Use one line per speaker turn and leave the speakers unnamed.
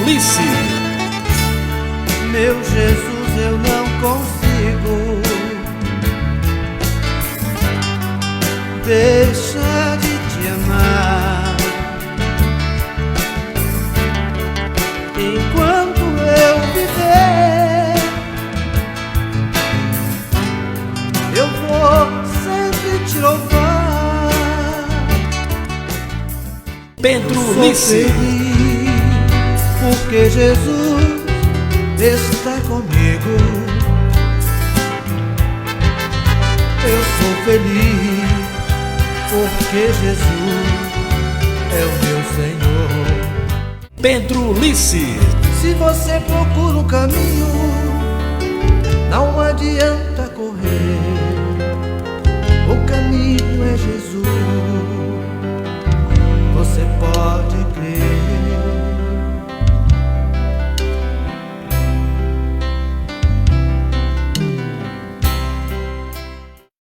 Lice.
Meu Jesus, eu não consigo deixar de te amar. Enquanto eu viver, eu vou sempre te louvar.
Pedro
Sou
Lice.
feliz porque Jesus está comigo. Eu sou feliz porque Jesus é o meu Senhor.
Pedro Lice.
Se você procura um caminho, não adianta correr. O caminho é Jesus, você pode crer.